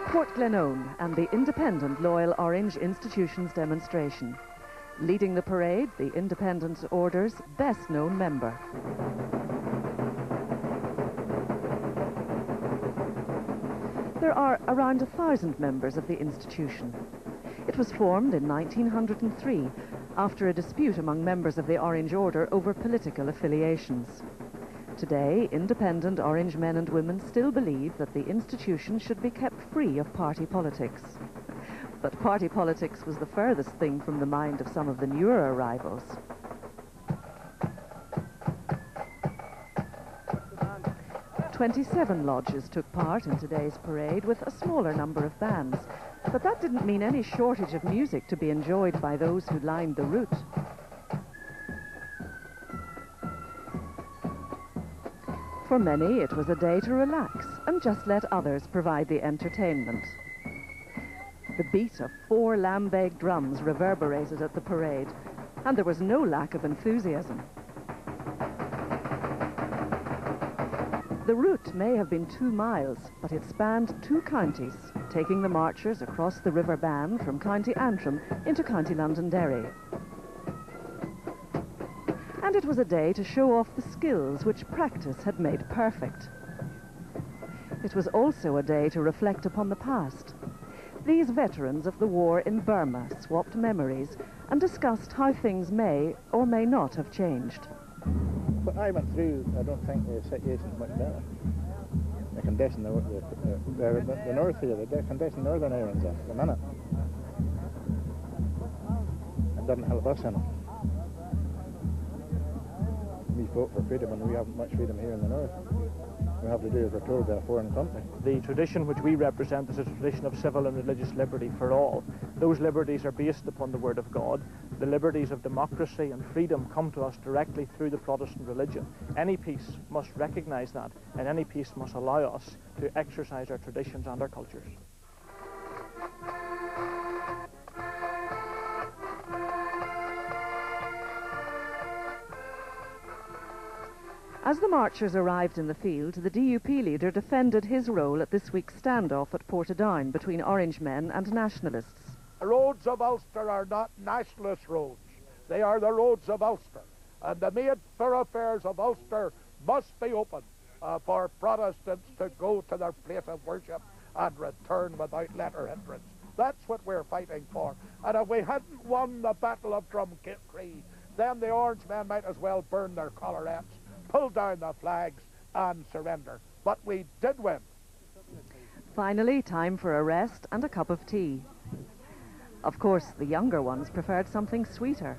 Port Glenone and the Independent Loyal Orange Institution's demonstration. Leading the parade, the Independent Order's best-known member. There are around 1,000 members of the institution. It was formed in 1903 after a dispute among members of the Orange Order over political affiliations. Today, independent Orange men and women still believe that the institution should be kept free of party politics. But party politics was the furthest thing from the mind of some of the newer arrivals. "27 lodges took part in today's parade with a smaller number of bands, but that didn't mean any shortage of music to be enjoyed by those who lined the route. For many, it was a day to relax and just let others provide the entertainment. The beat of 4 lambeg drums reverberated at the parade, and there was no lack of enthusiasm. The route may have been 2 miles, but it spanned 2 counties, taking the marchers across the River Bann from County Antrim into County Londonderry. And it was a day to show off the skills which practice had made perfect. It was also a day to reflect upon the past. These veterans of the war in Burma swapped memories and discussed how things may or may not have changed. What I went through, I don't think the situation is much better. The condition, the north here, the condition Northern Ireland's in, the minute. It doesn't help us any. We fought for freedom and we haven't much freedom here in the north. We have to do as we're told by a foreign country. The tradition which we represent is a tradition of civil and religious liberty for all. Those liberties are based upon the Word of God. The liberties of democracy and freedom come to us directly through the Protestant religion. Any peace must recognise that, and any peace must allow us to exercise our traditions and our cultures. As the marchers arrived in the field, the DUP leader defended his role at this week's standoff at Portadown between Orange men and nationalists. The roads of Ulster are not nationalist roads. They are the roads of Ulster. And the main thoroughfares of Ulster must be open for Protestants to go to their place of worship and return without let or hindrance. That's what we're fighting for. And if we hadn't won the Battle of Drumcree, then the Orange men might as well burn their collarettes, pull down the flags and surrender. But we did win. Finally, time for a rest and a cup of tea. Of course, the younger ones preferred something sweeter.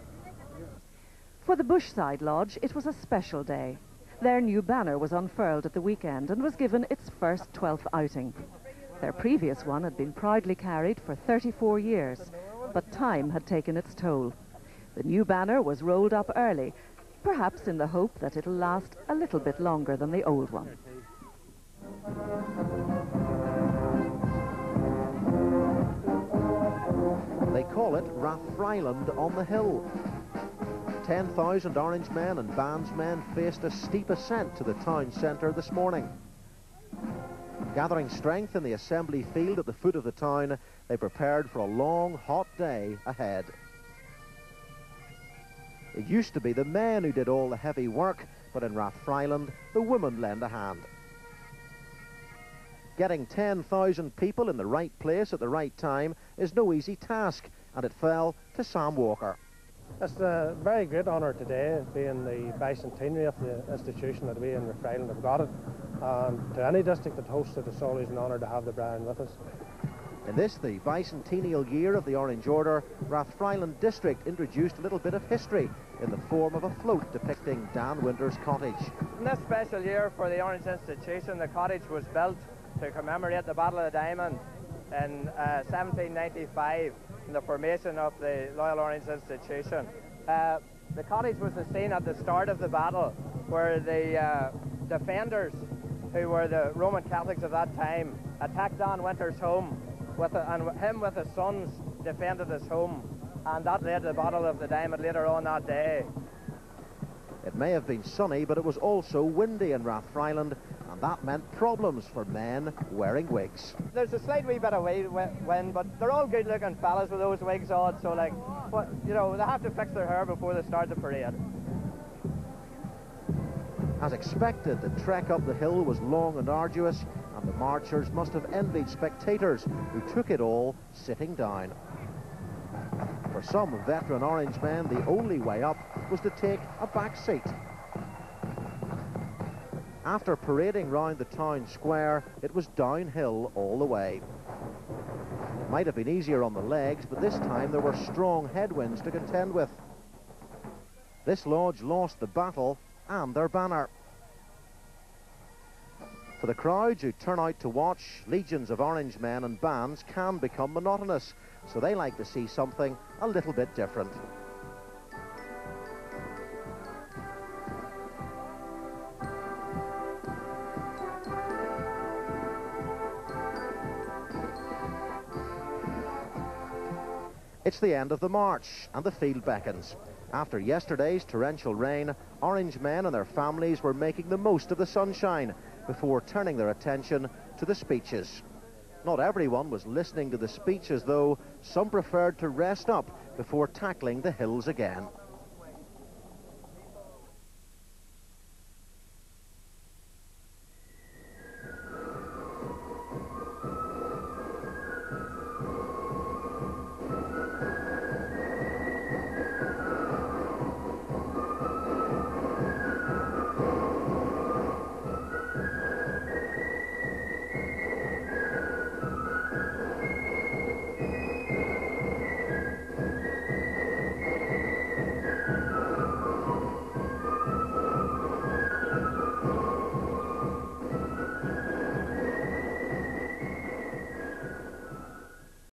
For the Bushside Lodge, it was a special day. Their new banner was unfurled at the weekend and was given its first 12th outing. Their previous one had been proudly carried for 34 years, but time had taken its toll. The new banner was rolled up early, perhaps in the hope that it'll last a little bit longer than the old one. They call it Rathfryland on the hill. 10,000 Orange men and bandsmen faced a steep ascent to the town centre this morning. Gathering strength in the assembly field at the foot of the town, they prepared for a long, hot day ahead. It used to be the men who did all the heavy work, but in Rathfryland, the women lend a hand. Getting 10,000 people in the right place at the right time is no easy task, and it fell to Sam Walker. It's a very great honour today, being the bicentenary of the institution that we in Rathfryland have got it. And to any district that hosts it, it's always an honour to have the Brian with us. In this, the bicentennial year of the Orange Order, Rathfryland District introduced a little bit of history in the form of a float depicting Dan Winter's cottage. In this special year for the Orange Institution, the cottage was built to commemorate the Battle of the Diamond in 1795 and the formation of the Loyal Orange Institution. The cottage was the scene at the start of the battle where the defenders, who were the Roman Catholics of that time, attacked Dan Winter's home, and him with his sons defended his home, and that led to the Battle of the Diamond later on that day. It may have been sunny, but it was also windy in Rathfriland, and that meant problems for men wearing wigs. There's a slight wee bit of wind, but they're all good-looking fellas with those wigs on, so like, you know, they have to fix their hair before they start the parade. As expected, the trek up the hill was long and arduous, and the marchers must have envied spectators who took it all sitting down. For some veteran Orange men, the only way up was to take a back seat. After parading round the town square, it was downhill all the way. It might have been easier on the legs, but this time there were strong headwinds to contend with. This lodge lost the battle and their banner. For the crowds who turn out to watch, legions of Orange men and bands can become monotonous, so they like to see something a little bit different. It's the end of the march, and the field beckons. After yesterday's torrential rain, Orange men and their families were making the most of the sunshine before turning their attention to the speeches. Not everyone was listening to the speeches, though. Some preferred to rest up before tackling the hills again.